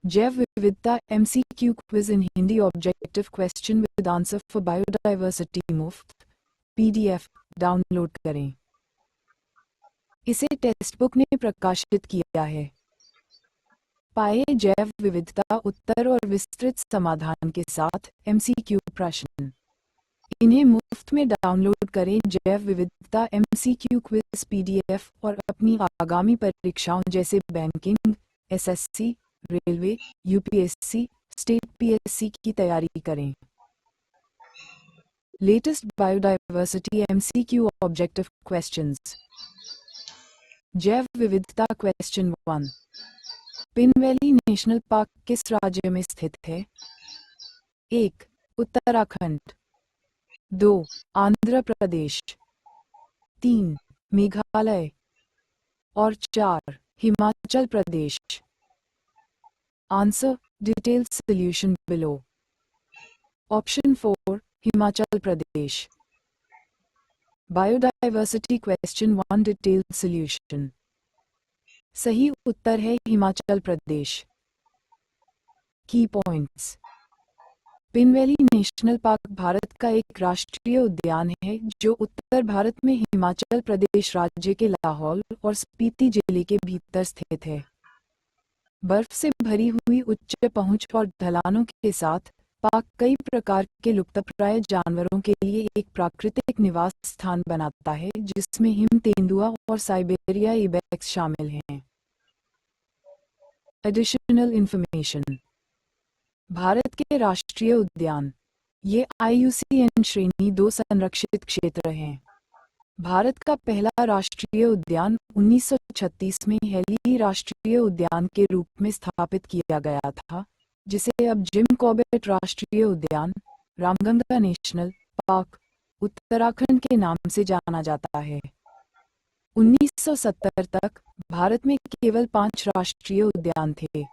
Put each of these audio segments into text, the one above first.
जैव विविधता MCQ quiz in Hindi objective question with answer for biodiversity मुफ्त PDF डाउनलोड करें। इसे टेक्स्ट बुक ने प्रकाशित किया है। पाए जैव विविधता उत्तर और विस्तृत समाधान के साथ MCQ प्रश्न। इन्हें मुफ्त में डाउनलोड करें। जैव विविधता MCQ क्विज PDF और अपनी आगामी परीक्षाओं जैसे banking, SSC, railway, UPSC, state PSC की तैयारी करें। Latest biodiversity MCQ objective questions. जैव विविधता question 1। Pin Valley National park किस राज्य में स्थित है? 1. उत्तराखंड, 2. आंध्र प्रदेश, 3. मेघालय और 4. Himachal Pradesh. Answer detail solution below. Option 4 Himachal Pradesh. Biodiversity question 1 detail solution. सही उत्तर है Himachal Pradesh. Key points. Pin Valley National Park Bharat का एक राष्ट्रीय उद्यान है जो उत्तर भारत में हिमाचल प्रदेश राज्य के लाहौल और स्पीति जिले के भीतर स्थित है। बर्फ से भरी हुई उच्च पहुंच और ढलानों के साथ पार्क कई प्रकार के लुप्तप्राय जानवरों के लिए एक प्राकृतिक निवास स्थान बनाता है, जिसमें हिम तेंदुआ और साइबेरिया इबेक्स शामिल हैं। Additional information. भारत के राष्ट्रीय उद्यान। ये IUCN श्रेणी 2 संरक्षित क्षेत्र हैं। भारत का पहला राष्ट्रीय उद्यान 1936 में हेली राष्ट्रीय उद्यान के रूप में स्थापित किया गया था, जिसे अब जिम कॉर्बेट राष्ट्रीय उद्यान, रामगंगा नेशनल पार्क, उत्तराखंड के नाम से जाना जाता है। 1970 तक भारत में केवल 5 राष्ट्रीय उद्यान थे।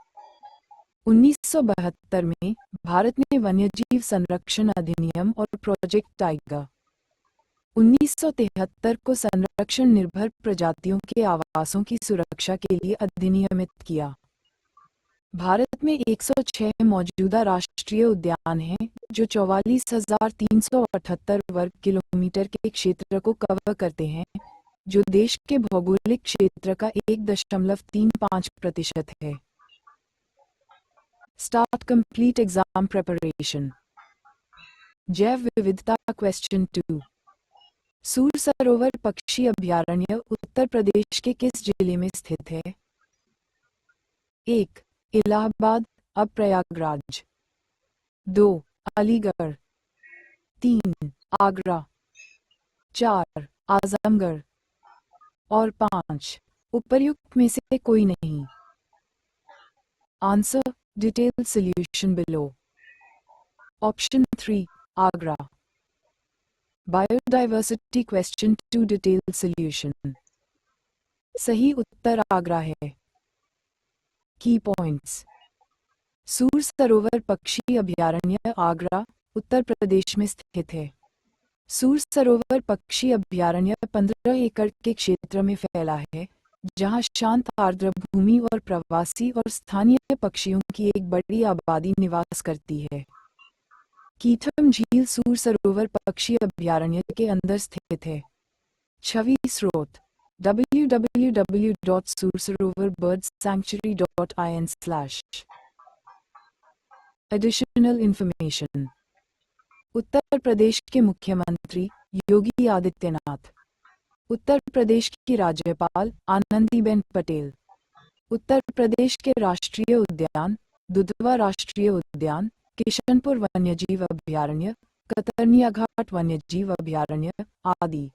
1972 में भारत ने वन्यजीव संरक्षण अधिनियम और प्रोजेक्ट टाइगर 1973 को संरक्षण निर्भर प्रजातियों के आवासों की सुरक्षा के लिए अधिनियमित किया। भारत में 106 मौजूदा राष्ट्रीय उद्यान हैं, जो 44,378 वर्ग किलोमीटर के क्षेत्र को कवर करते हैं, जो देश के भौगोलिक क्षेत्र का 1.35% है। Start complete exam preparation. जैव विविधता क्वेश्चन 2। सूर सरोवर पक्षी अभयारण्य उत्तर प्रदेश के किस जिले में स्थित है? 1. इलाहाबाद अब प्रयागराज, 2. अलीगढ़, 3. आगरा, 4. आजमगढ़ और 5. उपर्युक्त में से कोई नहीं। Answer detail solution below. Option 3 Agra. Biodiversity question 2 detail solution. सही उत्तर आगरा है। की पॉइंट्स। सूर सरोवर पक्षी अभयारण्य आगरा, उत्तर प्रदेश में स्थित है। सूर सरोवर पक्षी अभयारण्य 15 एकड़ के क्षेत्र में फैला है, जहां शांत आर्द्र भूमि और प्रवासी और स्थानीय पक्षियों की एक बड़ी आबादी निवास करती है। कीथम झील सूर सरोवर पक्षी अभयारण्य के अंदर स्थित है। छवि स्रोत www.sursarovarbirdsanctuary.in/। Additional information. Uttar Pradesh के मुख्यमंत्री योगी आदित्यनाथ, उत्तर प्रदेश की राज्यपाल आनंदीबेन पटेल, उत्तर प्रदेश के राष्ट्रीय उद्यान दुधवा राष्ट्रीय उद्यान, किशनपुर वन्यजीव अभयारण्य, कतरनिया घाट वन्यजीव अभयारण्य आदि।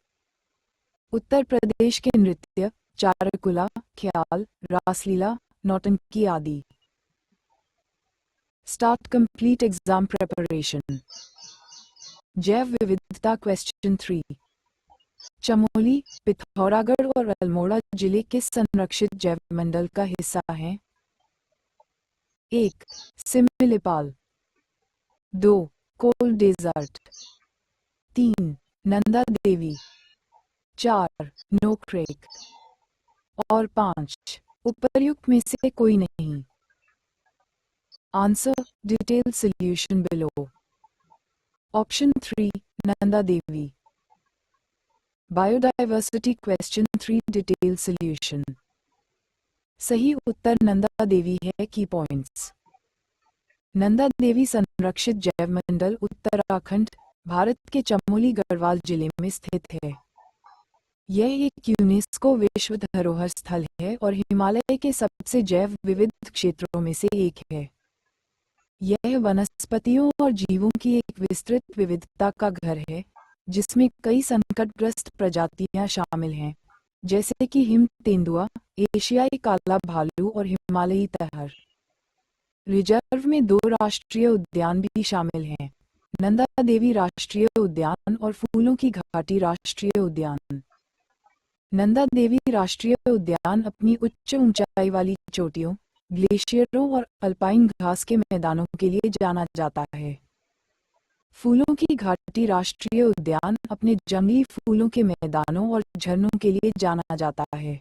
उत्तर प्रदेश के नृत्य चारकुला, ख्याल, रासलीला, नौटंकी आदि। Start complete exam preparation. जैव विविधता क्वेश्चन 3। चमोली, पिथौरागढ़ और अल्मोड़ा जिले किस संरक्षित जैवमंडल का हिस्सा हैं? 1. सिमिलिपाल, 2. कोल डेजर्ट, 3. नंदा देवी, 4. नोक्रेक और 5. उपर्युक्त में से कोई नहीं। Answer, detailed solution below. Option 3, Nanda Devi. Biodiversity question 3, detailed solution. सही उत्तर नंदा देवी है. की पॉइंट्स. नंदा देवी संरक्षित जैवमंडल उत्तराखंड, भारत के चमोली गढ़वाल जिले में स्थित है. यह एक यूनेस्को विश्व धरोहर स्थल है और हिमालय के सबसे जैव विविध क्षेत्रों में से एक है. यह वनस्पतियों और जीवों की एक विस्तृत विविधता का घर है, जिसमें कई संकटग्रस्त प्रजातियां शामिल हैं, जैसे कि हिम तेंदुआ, एशियाई काला भालू और हिमालयी तहर. रिजर्व में 2 राष्ट्रीय उद्यान भी शामिल हैं, नंदा देवी राष्ट्रीय उद्यान और फूलों की घाटी राष्ट्रीय उद्यान. नंदा देवी राष्ट्रीय उद्यान अपनी उच्च ऊंचाई वाली चोटियों, ग्लेशियरों और अल्पाइन घास के मैदानों के लिए जाना जाता है. फूलों की घाटी राष्ट्रीय उद्यान अपने जंगली फूलों के मैदानों और झरनों के लिए जाना जाता है.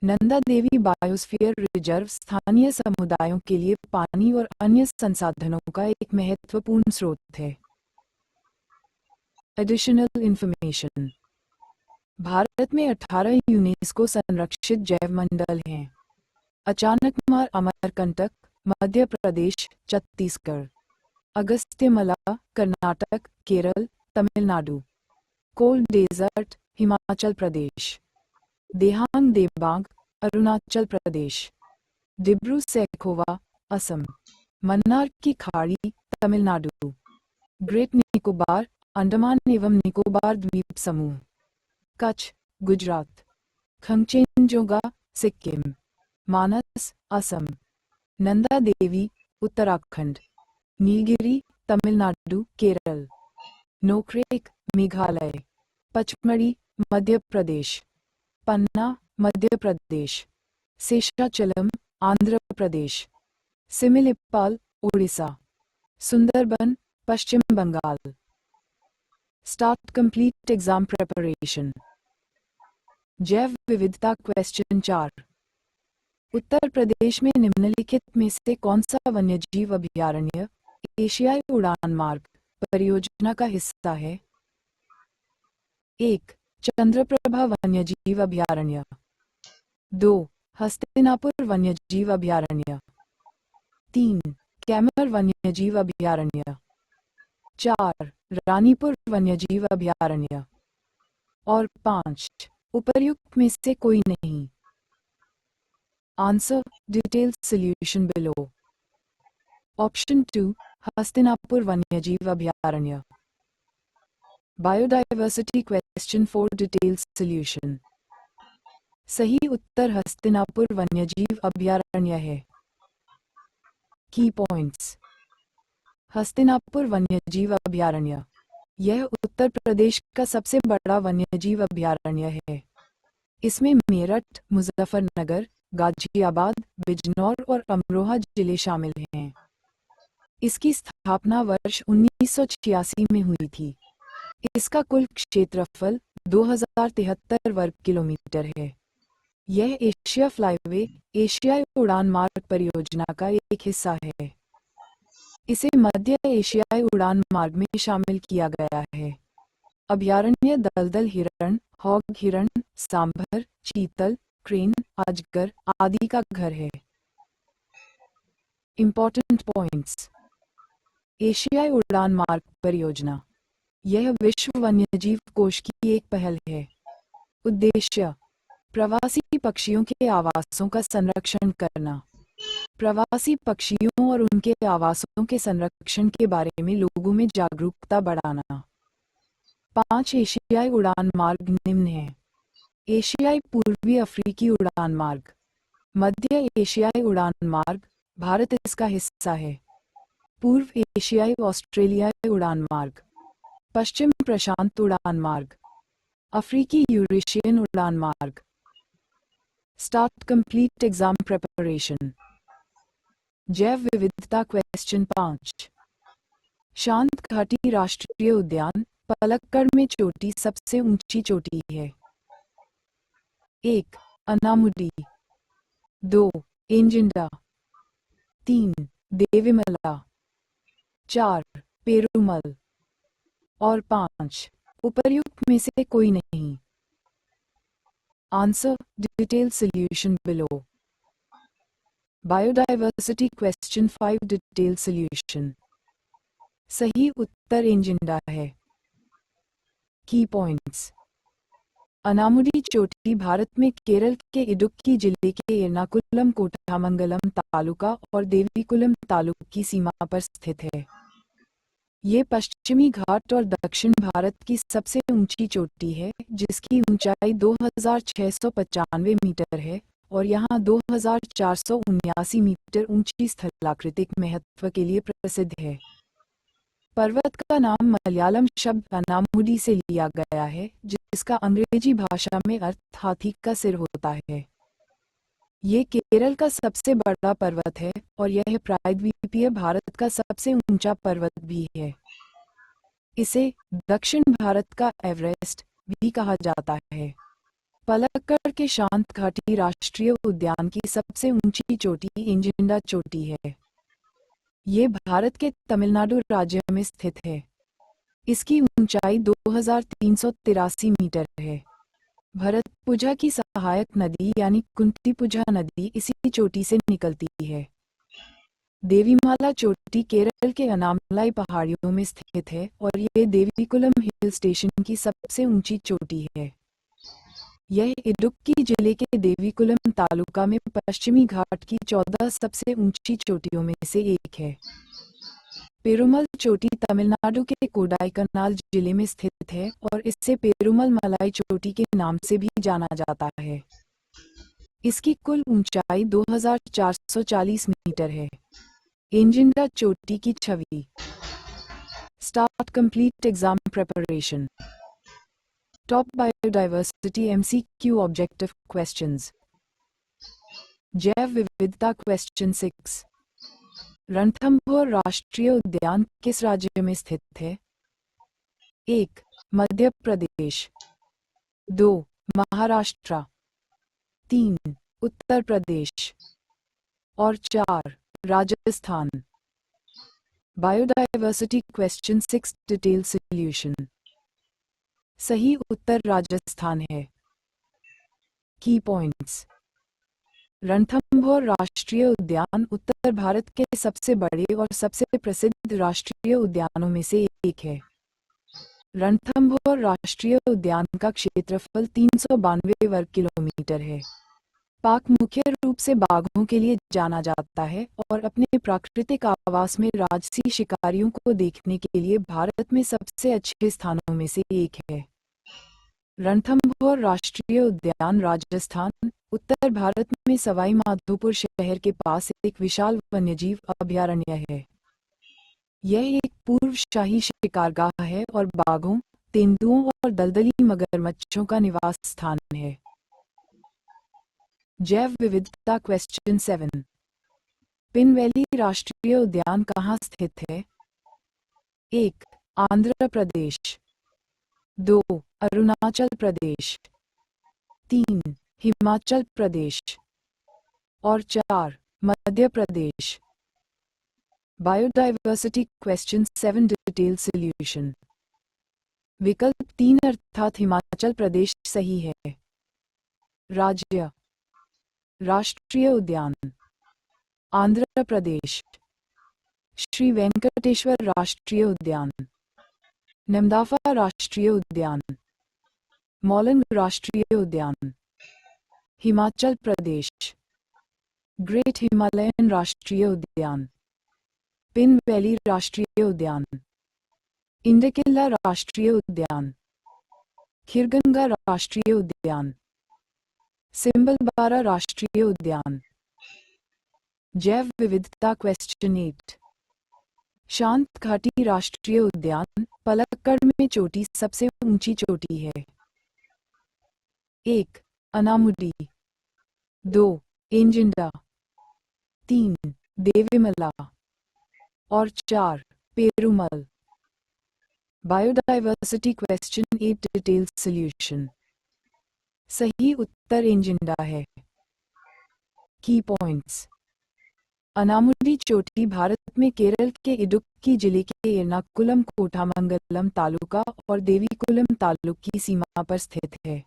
नंदा देवी बायोस्फीयर रिजर्व स्थानीय समुदायों के लिए पानी और अन्य संसाधनों का एक महत्वपूर्ण स्रोत है. Additional information. भारत में 18 यूनेस्को संरक्षित जैवमंडल हैं. अचानकमार अमरकंटक, मध्य प्रदेश, छत्तीसगढ़. अगस्त्यमला, कर्नाटक, केरल, तमिलनाडु. Cold desert, Himachal Pradesh. देहांग देबांग, अरुणाचल प्रदेश. डिब्रू सैखोवा, असम. मन्नार की खाड़ी, तमिलनाडु. ग्रेट निकोबार, अंडमान एवं निकोबार द्वीप समूह, Kutch, Gujarat. Khangchendzonga, Sikkim. Manas, Assam. Nanda Devi, Uttarakhand. Nilgiri, Tamil Nadu, Kerala. Nokrek, Meghalaya. Pachmarhi, Madhya Pradesh. Panna, Madhya Pradesh. Seshachalam, Andhra Pradesh. Similipal, Odisha. Sundarbans, Paschim Bengal. Start complete exam preparation. जैव विविधता क्वेश्चन 4. उत्तर प्रदेश में निम्नलिखित में से कौन सा वन्यजीव अभयारण्य एशियाई उड़ान मार्ग परियोजना का हिस्सा है? 1. चंद्रप्रभा वन्यजीव अभयारण्य. 2. हस्तिनापुर वन्यजीव अभयारण्य. 3. कैमर वन्यजीव अभयारण्य. 4. रानीपुर वन्यजीव अभयारण्य. और 5. उपर्युक्त में से कोई नहीं. Answer, detailed solution below. Option 2, Hastinapur वन्यजीव अभयारण्य. Biodiversity question 4, detailed solution. सही उत्तर हस्तिनापुर वन्यजीव अभयारण्य है. की पॉइंट्स. हस्तिनापुर वन्यजीव अभयारण्य. यह उत्तर प्रदेश का सबसे बड़ा वन्यजीव अभयारण्य है. इसमें मेरठ, मुजफ्फरनगर, गाजियाबाद, बिजनौर और अमरोहा जिले शामिल हैं. इसकी स्थापना वर्ष 1986 में हुई थी. इसका कुल क्षेत्रफल 2073 वर्ग किलोमीटर है. यह एशिया फ्लाईवे, एशियाई उड़ान मार्ग परियोजना का एक हिस्सा है. इसे मध्य एशियाई उड़ान मार्ग में शामिल किया गया है. अभयारण्य दलदल हिरण, हॉग हिरण, सांभर, चीतल, क्रेन, अजगर आदि का घर है. Important points. एशियाई उड़ान मार्ग परियोजना. यह विश्व वन्यजीव कोष की एक पहल है. उद्देश्य: प्रवासी पक्षियों के आवासों का संरक्षण करना. प्रवासी पक्षियों और उनके आवासों के संरक्षण के बारे में लोगों में जागरूकता बढ़ाना. 5 एशियाई उड़ान मार्ग निम्न हैं. एशियाई पूर्वी अफ्रीकी उड़ान मार्ग. मध्य एशियाई उड़ान मार्ग, भारत इसका हिस्सा है. पूर्व एशियाई ऑस्ट्रेलियाई उड़ान मार्ग. पश्चिम प्रशांत उड़ान मार्ग. अफ्रीकी यूरेशियन उड़ान मार्ग. Start complete exam preparation. जैव विविधता क्वेश्चन 5. शांत घाटी राष्ट्रीय उद्यान पलक्कड़ में चोटी सबसे ऊंची चोटी है. 1. अनामुडी. 2. एंजिंडा. 3. देवीमला, 4 पेरुमल और 5 उपर्युक्त में से कोई नहीं। Answer detail solution below. Biodiversity question 5 detail solution. सही उत्तर एंजिंडा है। की पॉइंट्स। अनामुडी चोटी भारत में केरल के इडुक्की जिले के एर्नाकुलम कोटामंगलम तालुका और देवीकुलम तालुक की सीमा पर स्थित है। ये पश्चिमी घाट और दक्षिण भारत की सबसे ऊंची चोटी है, जिसकी ऊंचाई 2695 मीटर है और यहाँ 2479 मीटर ऊंची स्थलाकृतिक महत्व के लिए प्रसिद्ध है। पर्वत का नाम मलयालम शब्द अनामुडी से लिया गया है, जिसका अंग्रेजी भाषा में अर्थ हाथी का सिर होता है। ये केरल का सबसे बड़ा पर्वत है और यह प्रायद्वीपीय भारत का सबसे ऊंचा पर्वत भी है। इसे दक्षिण भारत का एवरेस्ट भी कहा जाता है। पलक्कड़ के शांत घाटी राष्ट्रीय उद्यान की सबसे ऊंची चोटी एंजिंडा चोटी है। ये भारत के तमिलनाडु राज्य में स्थित है। इसकी ऊंचाई 2383 मीटर है। भरतपुझा की सहायक नदी यानी कुंतीपुझा नदी इसी चोटी से निकलती है। देवीमाला चोटी केरल के अनामलाई पहाड़ियों में स्थित है और ये देवीकुलम हिल स्टेशन की सबसे ऊंची चोटी है। यह इडुक्की जिले के देवीकुलम तालुका में पश्चिमी घाट की 14 सबसे ऊंची चोटियों में से एक है। पेरुमल चोटी तमिलनाडु के कोडाईकनाल जिले में स्थित है और इसे पेरुमल मलाई चोटी के नाम से भी जाना जाता है। इसकी कुल ऊंचाई 2440 मीटर है। एंजिंडा चोटी की छवि। Start complete exam preparation. Top biodiversity MCQ objective questions. जैव विविधता क्वेश्चन 6। रणथंभौर राष्ट्रीय उद्यान किस राज्य में स्थित है? 1. मध्य प्रदेश, 2. महाराष्ट्र, 3. उत्तर प्रदेश और 4. Rajasthan. Biodiversity question 6 detail solution. सही उत्तर राजस्थान है। की पॉइंट्स। रणथंभौर राष्ट्रीय उद्यान उत्तर भारत के सबसे बड़े और सबसे प्रसिद्ध राष्ट्रीय उद्यानों में से एक है। रणथंभौर राष्ट्रीय उद्यान का क्षेत्रफल 392 वर्ग किलोमीटर है। पार्क मुख्य रूप से बाघों के लिए जाना जाता है और अपने प्राकृतिक आवास में राजसी शिकारियों को देखने के लिए भारत में सबसे अच्छे स्थानों में से एक है। रणथंभौर राष्ट्रीय उद्यान राजस्थान, उत्तर भारत में सवाई माधोपुर शहर के पास एक विशाल वन्यजीव अभयारण्य है। यह एक पूर्व शाही शिकारगाह है और बाघों, तेंदुओं और दलदली मगरमच्छों का निवास स्थान है। जैव विविधता क्वेश्चन 7। पिन वैली राष्ट्रीय उद्यान कहाँ स्थित है? 1. आंध्र प्रदेश, 2. अरुणाचल प्रदेश, 3. हिमाचल प्रदेश और 4. Madhya Pradesh. Biodiversity question 7 detail solution. विकल्प 3 अर्थात हिमाचल प्रदेश सही है। राज्य। राष्ट्रीय उद्यान। आंध्र प्रदेश। श्री वेंकटेश्वर राष्ट्रीय उद्यान, नमदाफा राष्ट्रीय उद्यान, मौलंग राष्ट्रीय उद्यान। हिमाचल प्रदेश। ग्रेट हिमालयन राष्ट्रीय उद्यान, पिन वैली राष्ट्रीय उद्यान, इंडकिल्ला राष्ट्रीय उद्यान, खीरगंगा राष्ट्रीय उद्यान, सिंबलबारा राष्ट्रीय उद्यान। जैव विविधता क्वेश्चन 8। शांत घाटी राष्ट्रीय उद्यान पलक्कड़ में चोटी सबसे ऊंची चोटी है। 1. अनामुडी, 2. एंजिंडा, 3. देवीमला और 4. Perumal. Biodiversity question 8 detail solution. सही उत्तर एंजिंडा है। की पॉइंट्स। अनामुडी चोटी भारत में केरल के इडुक्की जिले के एर्नाकुलम कोटामंगलम तालुका और देवीकुलम तालुक की सीमा पर स्थित है।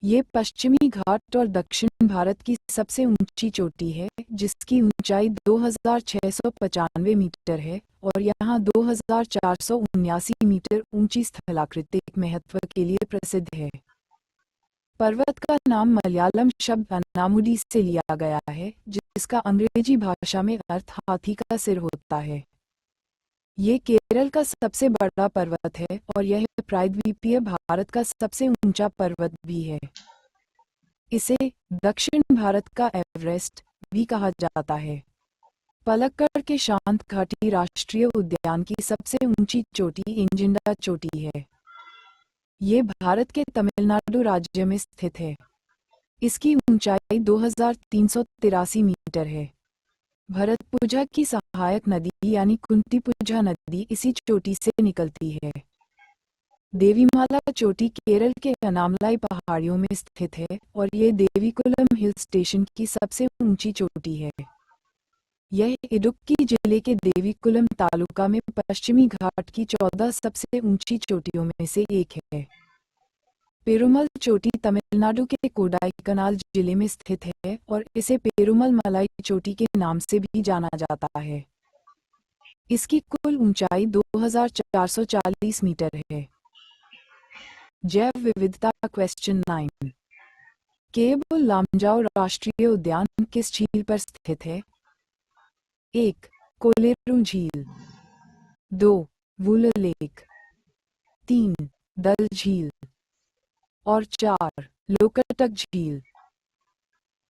ये पश्चिमी घाट और दक्षिण भारत की सबसे ऊंची चोटी है, जिसकी ऊंचाई 2695 मीटर है और यहाँ 2479 मीटर ऊंची स्थलाकृतिक महत्व के लिए प्रसिद्ध है। पर्वत का नाम मलयालम शब्द अनामुडी से लिया गया है, जिसका अंग्रेजी भाषा में अर्थ हाथी का सिर होता है। ये केरल का सबसे बड़ा पर्वत है और यह प्रायद्वीपीय भारत का सबसे ऊंचा पर्वत भी है। इसे दक्षिण भारत का एवरेस्ट भी कहा जाता है। पलक्कड़ के शांत घाटी राष्ट्रीय उद्यान की सबसे ऊंची चोटी इंजिंडा चोटी है। ये भारत के तमिलनाडु राज्य में स्थित है। इसकी ऊंचाई 2383 मीटर है। भरतपुझा की सहायक नदी यानी कुंतीपुझा नदी इसी चोटी से निकलती है। देवीमाला चोटी केरल के अनामलाई पहाड़ियों में स्थित है और ये देवीकुलम हिल स्टेशन की सबसे ऊंची चोटी है। यह इडुक्की जिले के देवीकुलम तालुका में पश्चिमी घाट की 14 सबसे ऊंची चोटियों में से एक है। पेरुमल चोटी तमिलनाडु के कोडाईकनाल जिले में स्थित है और इसे पेरुमल मलाई चोटी के नाम से भी जाना जाता है। इसकी कुल ऊंचाई 2440 मीटर है। जैव विविधता क्वेश्चन 9। केबुल लामजाओ राष्ट्रीय उद्यान किस झील पर स्थित है? 1. कोलेरू झील, 2. वुलर लेक, 3. दल झील और 4. लोकटक झील।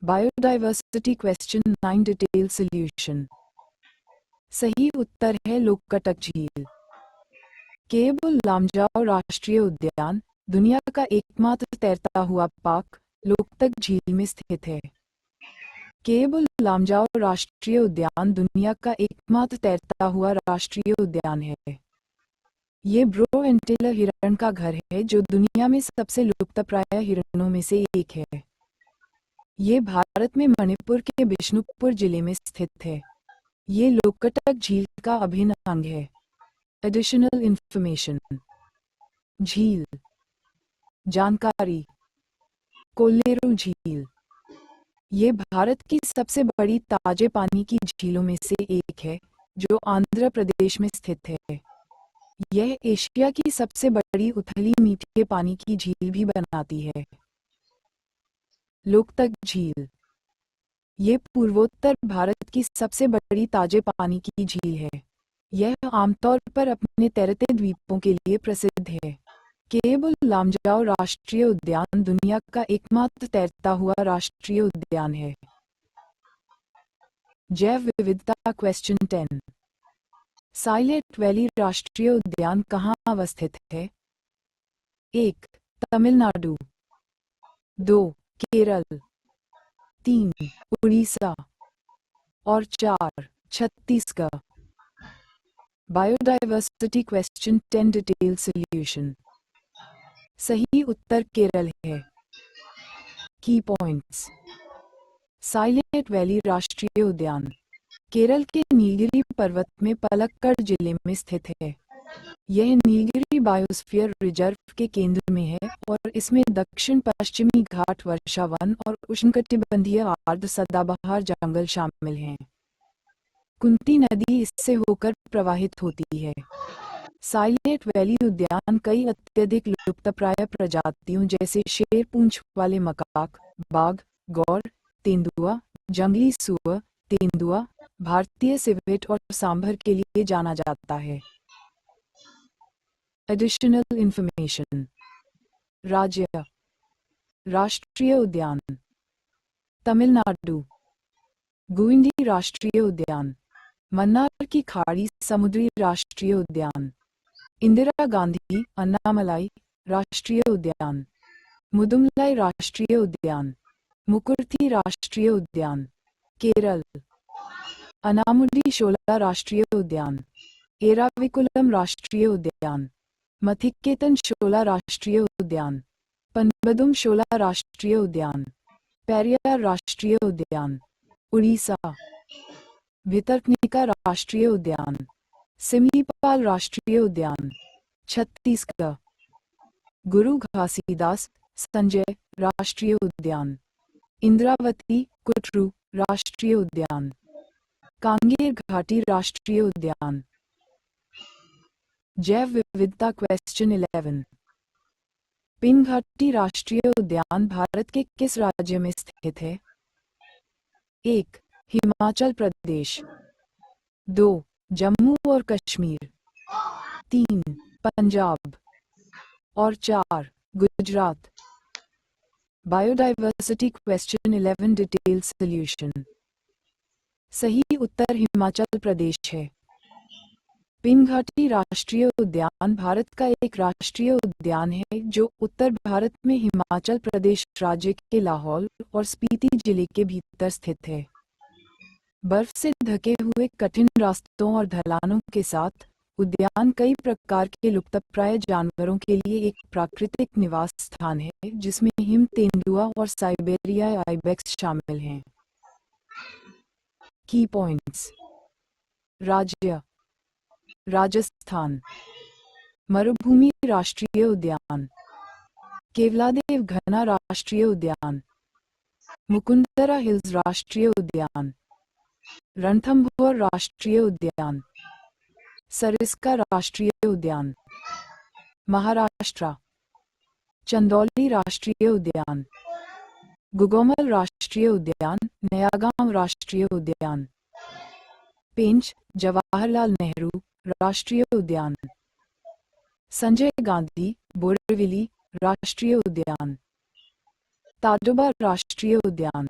Biodiversity question 9 detail solution. सही उत्तर है लोकटक झील। केबुल लामजाओ राष्ट्रीय उद्यान दुनिया का एकमात्र तैरता हुआ पार्क लोकटक झील में स्थित है। केबुल लामजाओ राष्ट्रीय उद्यान दुनिया का एकमात्र तैरता हुआ राष्ट्रीय उद्यान है। ये ब्रो एंटेलर हिरण का घर है, जो दुनिया में सबसे लुप्तप्राय हिरणों में से एक है। ये भारत में मणिपुर के बिष्णुपुर जिले में स्थित है। ये लोकटक झील का अभिन्न अंग है। Additional information. झील जानकारी। कोलेरू झील ये भारत की सबसे बड़ी ताजे पानी की झीलों में से एक है, जो आंध्र प्रदेश में स्थित है। यह एशिया की सबसे बड़ी उथली मीठे पानी की झील भी बनाती है। लोकटक झील ये पूर्वोत्तर भारत की सबसे बड़ी ताजे पानी की झील है। यह आमतौर पर अपने तैरते द्वीपों के लिए प्रसिद्ध है। केबुल लामजाओ राष्ट्रीय उद्यान दुनिया का एकमात्र तैरता हुआ राष्ट्रीय उद्यान है। जैव विविधता क्वेश्चन 10। साइलेंट वैली राष्ट्रीय उद्यान कहाँ अवस्थित है? 1. तमिलनाडु, 2. केरल, 3. उड़ीसा और 4. Chhattisgarh. Biodiversity question 10 detail solution. सही उत्तर केरल है। की पॉइंट्स। साइलेंट वैली राष्ट्रीय उद्यान केरल के नीलगिरी पर्वत में पलक्कड़ जिले में स्थित है। यह नीलगिरी बायोस्फीयर रिजर्व के केंद्र में है और इसमें दक्षिण पश्चिमी घाट वर्षा वन और उष्णकटिबंधीय आर्द्र सदाबहार जंगल शामिल हैं। कुंती नदी इससे होकर प्रवाहित होती है। साइलेंट वैली उद्यान कई अत्यधिक लुप्तप्राय प्रजातियों जैसे शेर पूंछ वाले मकाक, बाघ, गौर, तेंदुआ, जंगली सुअर, तेंदुआ, भारतीय सिवेट और सांभर के लिए जाना जाता है। Additional information. राज्य राष्ट्रीय उद्यान तमिलनाडु। गुइंडी राष्ट्रीय उद्यान मन्नार की खाड़ी समुद्री राष्ट्रीय उद्यान। इंदिरा गांधी अन्नामलाई राष्ट्रीय उद्यान। मुदुमलाई राष्ट्रीय उद्यान। मुकुर्थी राष्ट्रीय उद्यान केरल। अनामुडी शोला राष्ट्रीय उद्यान। एराविकुलम राष्ट्रीय उद्यान। मथिक्केतन शोला राष्ट्रीय उद्यान। पनबदुम शोला राष्ट्रीय उद्यान। पेरियार राष्ट्रीय उद्यान। उड़ीसा। भितरकनिका राष्ट्रीय उद्यान, सिमलीपाल राष्ट्रीय उद्यान, छत्तीसगढ़। गुरु घासीदास संजय राष्ट्रीय उद्यान, इंद्रावती कुटरू राष्ट्रीय उद्यान, कांगेर घाटी राष्ट्रीय उद्यान। जैव विविधता क्वेश्चन 11। पिनघाटी राष्ट्रीय उद्यान भारत के किस राज्य में स्थित है? 1. हिमाचल प्रदेश, 2. जम्मू और कश्मीर, 3. पंजाब और 4. Gujarat. Biodiversity question 11 detail solution. सही उत्तर हिमाचल प्रदेश है। पिनघाटी राष्ट्रीय उद्यान भारत का एक राष्ट्रीय उद्यान है जो उत्तर भारत में हिमाचल प्रदेश राज्य के लाहौल और स्पीति जिले के भीतर स्थित है। बर्फ से ढके हुए कठिन रास्तों और ढलानों के साथ उद्यान कई प्रकार के लुप्तप्राय जानवरों के लिए एक प्राकृतिक निवास स्थान है जिसमें हिम तेंदुआ और साइबेरिया आइबेक्स शामिल हैं। की पॉइंट्स। राज्य राजस्थान, मरुभूमि राष्ट्रीय उद्यान, केवलादेव घना राष्ट्रीय उद्यान, मुकुंदरा हिल्स राष्ट्रीय उद्यान, रणथंभौर राष्ट्रीय उद्यान, सरिस्का राष्ट्रीय उद्यान। महाराष्ट्र, चंदौली राष्ट्रीय उद्यान, गुगोमल राष्ट्रीय उद्यान, नयागांव राष्ट्रीय उद्यान, पेंच जवाहरलाल नेहरू राष्ट्रीय उद्यान, संजय गांधी बोरीवली राष्ट्रीय उद्यान, ताडोबा राष्ट्रीय उद्यान।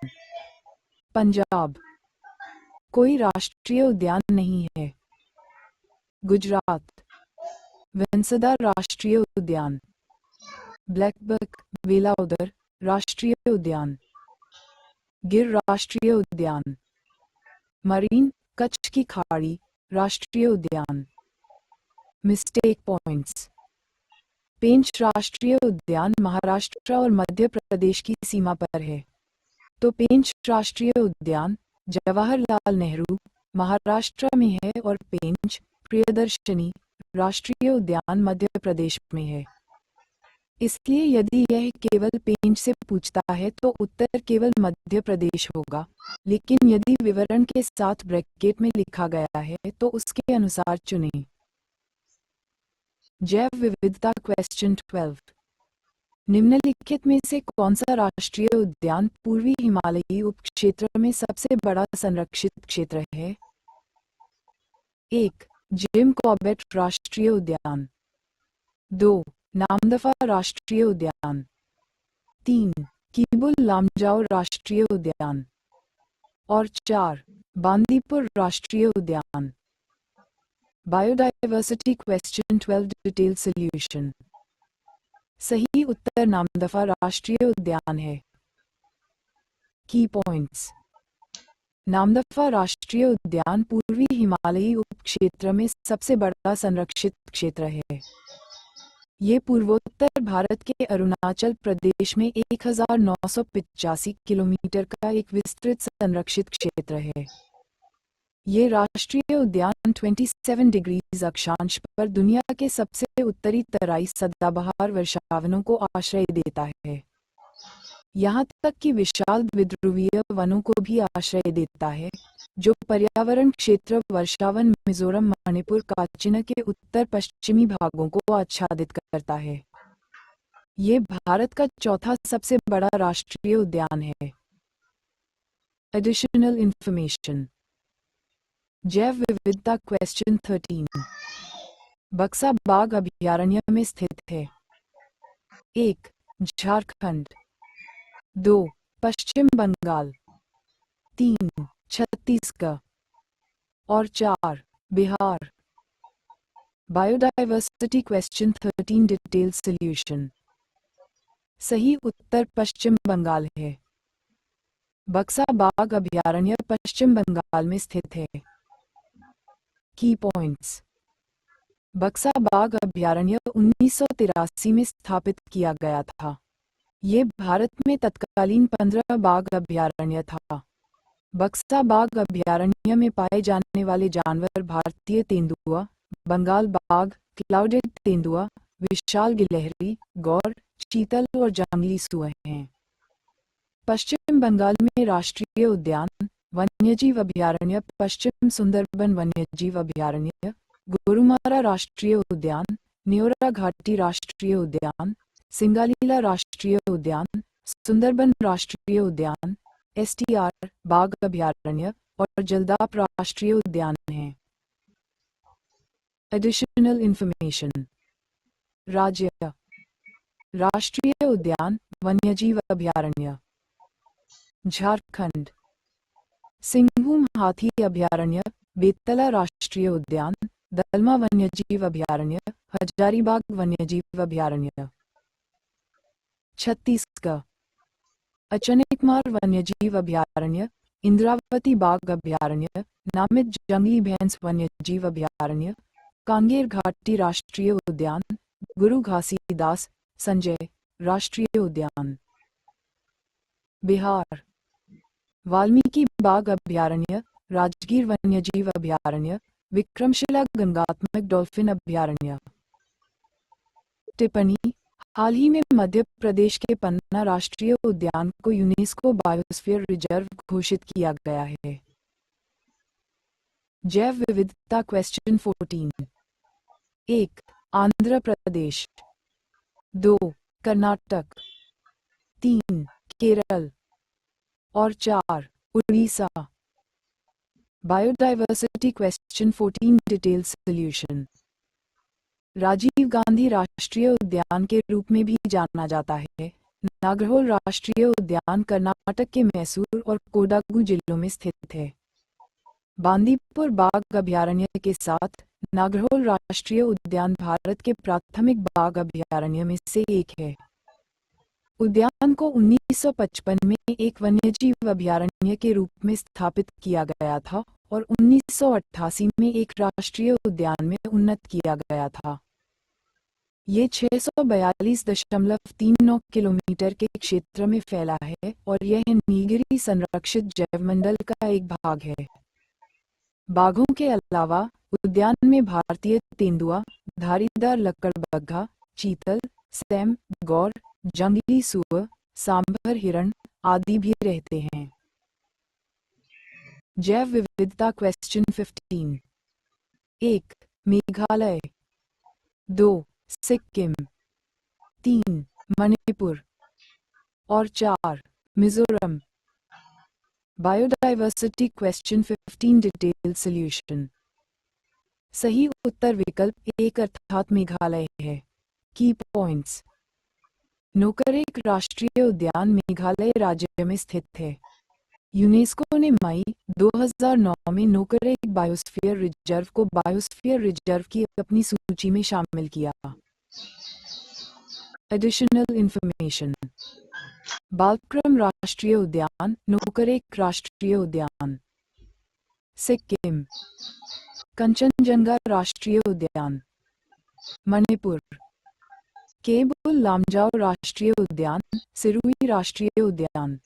पंजाब, कोई राष्ट्रीय उद्यान नहीं है। गुजरात, वेंसदा राष्ट्रीय उद्यान, ब्लैकबक वेलाउदर राष्ट्रीय उद्यान, गिर राष्ट्रीय उद्यान, मरीन कच्छ की खाड़ी राष्ट्रीय उद्यान। Mistake points. पेंच राष्ट्रीय उद्यान महाराष्ट्र और मध्य प्रदेश की सीमा पर है, तो पेंच राष्ट्रीय उद्यान जवाहरलाल नेहरू महाराष्ट्र में है और पेंच प्रियदर्शनी राष्ट्रीय उद्यान मध्य प्रदेश में है। इसलिए यदि यह केवल पेंच से पूछता है तो उत्तर केवल मध्य प्रदेश होगा, लेकिन यदि विवरण के साथ ब्रैकेट में लिखा गया है तो उसके अनुसार चुनें। जैव विविधता क्वेश्चन 12। निम्नलिखित में से कौन सा राष्ट्रीय उद्यान पूर्वी हिमालयी उपक्षेत्र में सबसे बड़ा संरक्षित क्षेत्र है? 1. जिम कॉर्बेट राष्ट्रीय उद्यान, 2. नामदफा राष्ट्रीय उद्यान, 3. कीबुल लामजाओ राष्ट्रीय उद्यान और 4. बांदीपुर राष्ट्रीय उद्यान। Biodiversity question 12 detail solution. सही उत्तर नामदफा राष्ट्रीय उद्यान है। की पॉइंट्स। नामदफा राष्ट्रीय उद्यान पूर्वी हिमालयी उपक्षेत्र में सबसे बड़ा संरक्षित क्षेत्र है। ये पूर्वोत्तर भारत के अरुणाचल प्रदेश में 1985 किलोमीटर का एक विस्तृत संरक्षित क्षेत्र है। ये राष्ट्रीय उद्यान 27 डिग्रीज अक्षांश पर दुनिया के सबसे उत्तरी तराई सदाबहार वर्षावनों को आश्रय देता है। यहाँ तक कि विशाल द्विध्रुवीय वनों को भी आश्रय देता है, जो पर्यावरण क्षेत्र वर्षावन मिजोरम मणिपुर काचिन के उत्तर पश्चिमी भागों को आच्छादित करता है। ये भारत का चौथा सबसे बड़ा राष्ट्रीय उद्यान है। Additional information. जैव विविधता क्वेश्चन 13। बक्सा बाघ अभयारण्य में स्थित है। 1. झारखंड, 2. पश्चिम बंगाल, 3. छत्तीसगढ़ और 4. Bihar. Biodiversity question 13 detail solution. सही उत्तर पश्चिम बंगाल है। बक्सा बाघ अभयारण्य पश्चिम बंगाल में स्थित है। की पॉइंट्स। बक्सा बाघ अभयारण्य 1983 में स्थापित किया गया था। ये भारत में तत्कालीन 15 बाघ अभयारण्य था। बक्सा बाघ अभयारण्य में पाए जाने वाले जानवर भारतीय तेंदुआ, बंगाल बाघ, क्लाउडेड तेंदुआ, विशाल गिलहरी, गौर, चीतल और जंगली सुअर हैं। पश्चिम बंगाल में राष्ट्रीय उद्यान, वन्यजीव अभयारण्य पश्चिम सुंदरबन वन्यजीव अभयारण्य, गोरुमारा राष्ट्रीय उद्यान, न्योरा घाटी राष्ट्रीय उद्यान, सिंगालीला राष्ट्रीय उद्यान, सुंदरबन राष्ट्रीय उद्यान, एसटीआर बाघ अभयारण्य और जलदाप राष्ट्रीय उद्यान हैं। Additional information. राज्य: राष्ट्रीय उद्यान, वन्यजीव अभयारण्य। झारखंड: सिंहभूम हाथी अभयारण्य, बेतला राष्ट्रीय उद्यान, दलमा वन्यजीव अभयारण्य, हजारीबाग वन्यजीव अभयारण्य। छत्तीसगढ़: अचनेकमार वन्यजीव अभयारण्य, इंद्रावती बाघ अभयारण्य, नामित जंगली भैंस वन्यजीव अभयारण्य, कांगेर घाटी राष्ट्रीय उद्यान, गुरु घासीदास संजय राष्ट्रीय उद्यान। बिहार: वाल्मीकि बाघ अभयारण्य, राजगीर वन्यजीव अभयारण्य, विक्रमशिला गंगात्मक डॉल्फिन अभयारण्य। टिप्पणी: हाल ही में मध्य प्रदेश के पन्ना राष्ट्रीय उद्यान को यूनेस्को बायोस्फीयर रिजर्व घोषित किया गया है। जैव विविधता क्वेश्चन 14। 1. आंध्र प्रदेश। 2. कर्नाटक। 3. केरल और 4. Orissa. Biodiversity question 14 detail solution. Rajiv Gandhi राष्ट्रीय उद्यान के रूप में भी जाना जाता है। नागरहोल राष्ट्रीय उद्यान कर्नाटक के मैसूर और कोडागु जिलों में स्थित है। बांदीपुर बाघ अभयारण्य के साथ नागरहोल राष्ट्रीय उद्यान भारत के प्राथमिक बाघ अभयारण्य में से एक है। उद्यान को 1955 में एक वन्यजीव अभयारण्य के रूप में स्थापित किया गया था और 1988 में एक राष्ट्रीय उद्यान में उन्नत किया गया था। ये 642.39 किलोमीटर के क्षेत्र में फैला है और यह नीलगिरी संरक्षित जैवमंडल का एक भाग है। बाघों के अलावा उद्यान में भारतीय तेंदुआ, धारीदार लकड़बग्घा, चीतल, सैम, गौर, जंगली सुअर, सांभर हिरण आदि भी रहते हैं। जैव विविधता क्वेश्चन 15। 1. मेघालय। 2. सिक्किम। 3. मणिपुर और 4. Mizoram. Biodiversity question 15 detail solution. सही उत्तर विकल्प 1 अर्थात मेघालय है। की पॉइंट्स। नोकरेक राष्ट्रीय उद्यान मेघालय राज्य में स्थित है। यूनेस्को ने मई 2009 में नोकरेक बायोस्फीयर रिजर्व को बायोस्फीयर रिजर्व की अपनी सूची में शामिल किया। Additional information. बालक्रम राष्ट्रीय उद्यान, नोकरेक राष्ट्रीय उद्यान। सिक्किम, कंचनजंगा राष्ट्रीय उद्यान। मणिपुर, केबुल लामजाओ राष्ट्रीय उद्यान, सिरुई राष्ट्रीय उद्यान।